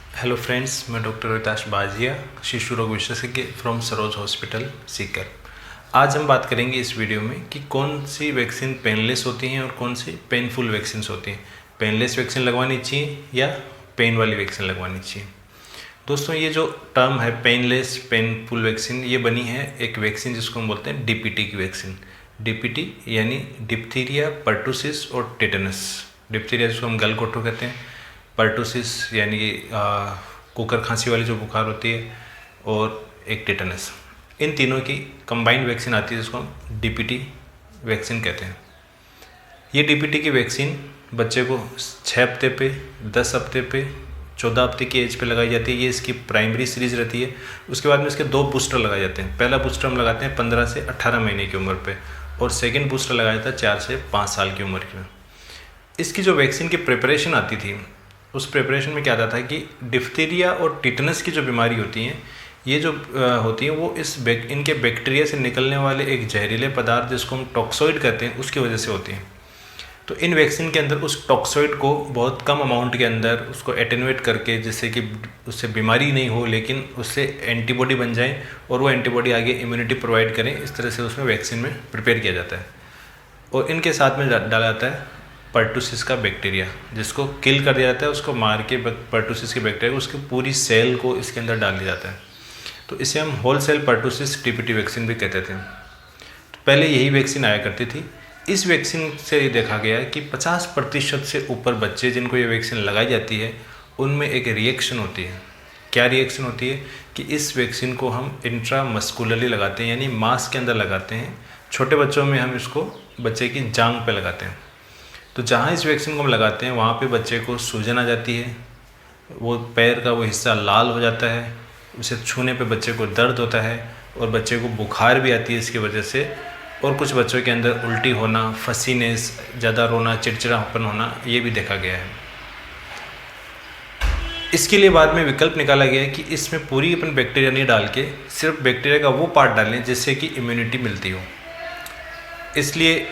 Hello friends, मैं doctor Rohitash बाजिया, शिशु रोग विशेषज्ञ फ्रॉम सरोज हॉस्पिटल सीकर। आज हम बात करेंगे इस वीडियो में कि कौन सी वैक्सीन पेनलेस होती हैं और कौन सी पेनफुल वैक्सीन होती हैं। पेनलेस वैक्सीन लगवानी चाहिए या पेन वाली वैक्सीन लगवानी चाहिए। दोस्तों, ये जो टर्म है पेनलेस पेनफुल वैक्सीन, ये बनी है एक वैक्सीन जिसको हम बोलते हैं डीपीटी की वैक्सीन। डीपीटी यानी डिप्थीरिया, पर्टुसिस और टेटनस। डिप्थीरिया जिसको हम गलघोटू कहते हैं, पर्टुसिस यानी कि कुकर खांसी वाली जो बुखार होती है, और एक टेटनस। इन तीनों की कंबाइंड वैक्सीन आती है जिसको हम डीपीटी वैक्सीन कहते हैं। ये डीपीटी की वैक्सीन बच्चे को 6 हफ्ते पे, 10 हफ्ते पे, 14 हफ्ते की एज पे लगाई जाती है। ये इसकी प्राइमरी सीरीज रहती है। उसके बाद में इसके 2 बूस्टर लगाए जाते हैं। पहला बूस्टर हम लगाते हैं 15 से 18 महीने की उम्र पे, और सेकेंड बूस्टर लगाया जाता है 4 से 5 साल की उम्र में। इसकी जो वैक्सीन की प्रिपरेशन आती थी, उस प्रिपरेशन में क्या आता था कि डिप्थीरिया और टिटनस की जो बीमारी होती हैं, ये जो होती हैं वो इनके बैक्टीरिया से निकलने वाले एक जहरीले पदार्थ जिसको हम टॉक्सोइड कहते हैं, उसकी वजह से होती हैं। तो इन वैक्सीन के अंदर उस टॉक्सोइड को बहुत कम अमाउंट के अंदर उसको एटेनुएट करके, जिससे कि उससे बीमारी नहीं हो लेकिन उससे एंटीबॉडी बन जाए और वो एंटीबॉडी आगे इम्यूनिटी प्रोवाइड करें, इस तरह से उसमें वैक्सीन में प्रिपेयर किया जाता है। और इनके साथ में डाला जाता है पर्टुसिस का बैक्टीरिया, जिसको किल कर दिया जाता है। उसको मार के पर्टुसिस के बैक्टीरिया, उसकी पूरी सेल को इसके अंदर डाल दिया जाता है। तो इसे हम whole cell pertussis DPT vaccine भी कहते थे। तो पहले यही वैक्सीन आया करती थी। इस वैक्सीन से ये देखा गया कि 50% से ऊपर बच्चे जिनको ये वैक्सीन लगाई जाती है, उनमें एक रिएक्शन होती है। क्या रिएक्शन होती है कि इस वैक्सीन को हम इंट्रामस्कुलरली लगाते हैं, यानी मांस के अंदर लगाते हैं। छोटे बच्चों में हम इसको बच्चे की जांघ पे लगाते हैं। तो जहाँ इस वैक्सीन को हम लगाते हैं वहाँ पे बच्चे को सूजन आ जाती है, वो पैर का वो हिस्सा लाल हो जाता है, उसे छूने पे बच्चे को दर्द होता है, और बच्चे को बुखार भी आती है इसकी वजह से। और कुछ बच्चों के अंदर उल्टी होना, फसीनेस, ज़्यादा रोना, चिड़चिड़ापन होना, ये भी देखा गया है। इसके लिए बाद में विकल्प निकाला गया है कि इसमें पूरी अपन बैक्टीरिया नहीं डाल के सिर्फ बैक्टीरिया का वो पार्ट डालें जिससे कि इम्यूनिटी मिलती हो। इसलिए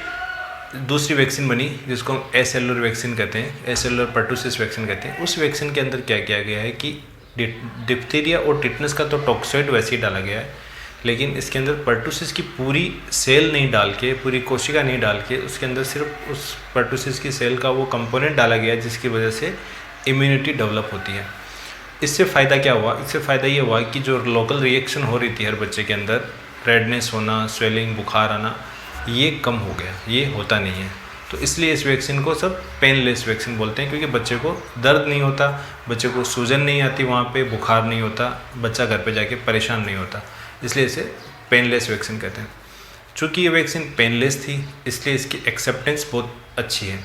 दूसरी वैक्सीन बनी जिसको हम एसेलुलर वैक्सीन कहते हैं, एसेलुलर पर्टुसिस वैक्सीन कहते हैं। उस वैक्सीन के अंदर क्या किया गया है कि डिप्थीरिया और टिटनस का तो टॉक्सोइड वैसे ही डाला गया है, लेकिन इसके अंदर पर्टुसिस की पूरी सेल नहीं डाल के, पूरी कोशिका नहीं डाल के, उसके अंदर सिर्फ उस पर्टुसिस की सेल का वो कंपोनेंट डाला गया है जिसकी वजह से इम्यूनिटी डेवलप होती है। इससे फ़ायदा क्या हुआ? इससे फ़ायदा ये हुआ कि जो लोकल रिएक्शन हो रही थी हर बच्चे के अंदर, रेडनेस होना, स्वेलिंग, बुखार आना, ये कम हो गया, ये होता नहीं है। तो इसलिए इस वैक्सीन को सब पेनलेस वैक्सीन बोलते हैं, क्योंकि बच्चे को दर्द नहीं होता, बच्चे को सूजन नहीं आती, वहाँ पे बुखार नहीं होता, बच्चा घर पे जाके परेशान नहीं होता, इसलिए इसे पेनलेस वैक्सीन कहते हैं। चूँकि ये वैक्सीन पेनलेस थी, इसलिए इसकी एक्सेप्टेंस बहुत अच्छी है।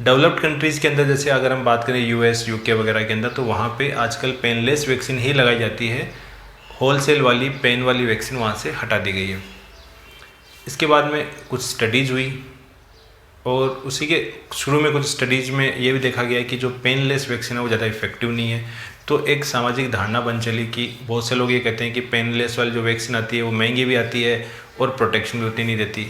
डेवलप्ड कंट्रीज़ के अंदर, जैसे अगर हम बात करें यूएस, यूके वगैरह के अंदर, तो वहाँ पे आजकल पेनलेस वैक्सीन ही लगाई जाती है। होलसेल वाली पेन वाली वैक्सीन वहाँ से हटा दी गई है। इसके बाद में कुछ स्टडीज़ हुई, और उसी के शुरू में कुछ स्टडीज़ में ये भी देखा गया कि जो पेनलेस वैक्सीन है वो ज़्यादा इफेक्टिव नहीं है। तो एक सामाजिक धारणा बन चली कि बहुत से लोग ये कहते हैं कि पेनलेस वाली जो वैक्सीन आती है वो महंगी भी आती है और प्रोटेक्शन भी उतनी नहीं देती,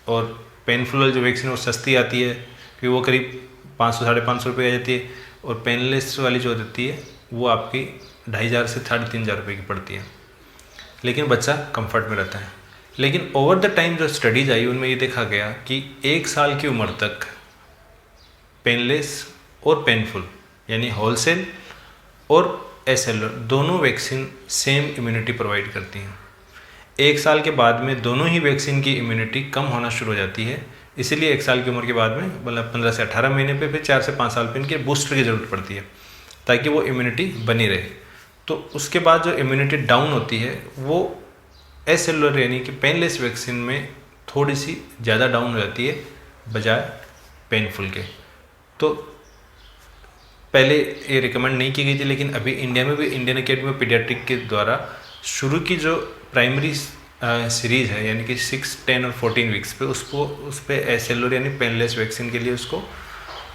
और पेनफुल वाली जो वैक्सीन है वो सस्ती आती है कि वो करीब 500 साढ़े 500 रुपये आ जाती है, और पेनलेस वाली जो देती है वो आपकी 2500 से 3500 रुपये की पड़ती है, लेकिन बच्चा कंफर्ट में रहता है। लेकिन ओवर द टाइम जो स्टडीज आई उनमें ये देखा गया कि 1 साल की उम्र तक पेनलेस और पेनफुल यानी होलसेल और एसेलुलर दोनों वैक्सीन सेम इम्यूनिटी प्रोवाइड करती हैं। 1 साल के बाद में दोनों ही वैक्सीन की इम्यूनिटी कम होना शुरू हो जाती है। इसीलिए 1 साल की उम्र के बाद में, मतलब 15 से 18 महीने पे, फिर 4 से 5 साल पे इनके बूस्टर की ज़रूरत पड़ती है ताकि वो इम्यूनिटी बनी रहे। तो उसके बाद जो इम्यूनिटी डाउन होती है वो एसेलुलर यानी कि पेनलेस वैक्सीन में थोड़ी सी ज़्यादा डाउन हो जाती है बजाय पेनफुल के। तो पहले ये रिकमेंड नहीं की गई थी, लेकिन अभी इंडिया में भी इंडियन अकेडमी ऑफ पीडियाट्रिक के द्वारा शुरू की जो प्राइमरी सीरीज़ है, यानी कि 6, 10 और 14 वीक्स पे, उस पर एसेलुलर यानी पेनलेस वैक्सीन के लिए उसको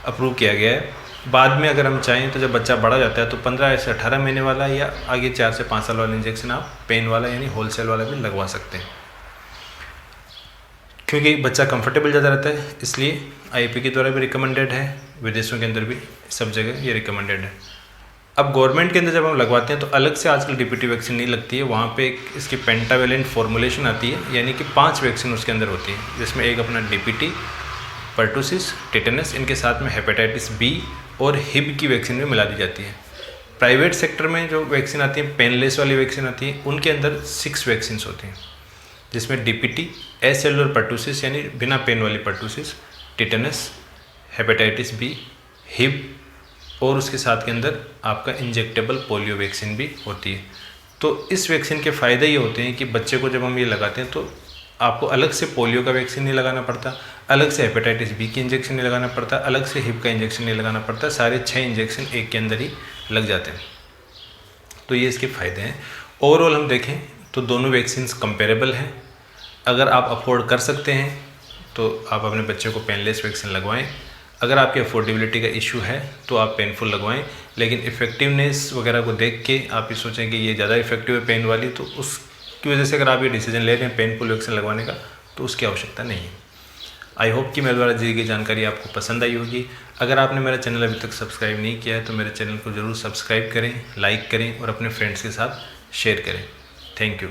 अप्रूव किया गया है। बाद में अगर हम चाहें तो जब बच्चा बड़ा जाता है तो 15 से 18 महीने वाला या आगे 4 से 5 साल वाला इंजेक्शन आप पेन वाला यानी होलसेल वाला भी लगवा सकते हैं, क्योंकि बच्चा कंफर्टेबल ज़्यादा रहता है। इसलिए आईपी के द्वारा भी रिकमेंडेड है, विदेशों के अंदर भी सब जगह ये रिकमेंडेड है। अब गवर्नमेंट के अंदर जब हम लगवाते हैं तो अलग से आजकल डीपीटी वैक्सीन नहीं लगती है, वहाँ पे एक इसकी पेंटावेलेंट फॉर्मुलेशन आती है, यानी कि 5 वैक्सीन उसके अंदर होती है, जिसमें एक अपना डीपीटी, पर्टूसिस, टेटनस, इनके साथ में हेपेटाइटिस बी और हिब की वैक्सीन भी मिला दी जाती है। प्राइवेट सेक्टर में जो वैक्सीन आती है, पेनलेस वाली वैक्सीन आती है, उनके अंदर 6 वैक्सीन होती हैं, जिसमें डीपीटी, एसेलुलर पर्टूसिस यानी बिना पेन वाली पर्टूसिस, टेटनस, हेपेटाइटिस बी, हिब और उसके साथ के अंदर आपका इंजेक्टेबल पोलियो वैक्सीन भी होती है। तो इस वैक्सीन के फ़ायदे ये होते हैं कि बच्चे को जब हम ये लगाते हैं तो आपको अलग से पोलियो का वैक्सीन नहीं लगाना पड़ता, अलग से हेपेटाइटिस बी की इंजेक्शन नहीं लगाना पड़ता, अलग से हिब का इंजेक्शन नहीं लगाना पड़ता, सारे 6 इंजेक्शन एक के अंदर ही लग जाते हैं। तो ये इसके फ़ायदे हैं। ओवरऑल हम देखें तो दोनों वैक्सीन्स कंपेरेबल हैं। अगर आप अफोर्ड कर सकते हैं तो आप अपने बच्चे को पेनलेस वैक्सीन लगवाएं। अगर आपकी अफोर्डेबिलिटी का इशू है तो आप पेनफुल लगवाएं, लेकिन इफ़ेक्टिवनेस वगैरह को देख के आप ये सोचें कि ये ज़्यादा इफेक्टिव है पेन वाली, तो उसकी वजह से अगर आप ये डिसीजन ले रहे हैं पेनफुल वैक्सीन लगवाने का तो उसकी आवश्यकता नहीं है। आई होप कि मेरे द्वारा दी गई जानकारी आपको पसंद आई होगी। अगर आपने मेरा चैनल अभी तक सब्सक्राइब नहीं किया है तो मेरे चैनल को ज़रूर सब्सक्राइब करें, लाइक करें और अपने फ्रेंड्स के साथ शेयर करें। Thank you.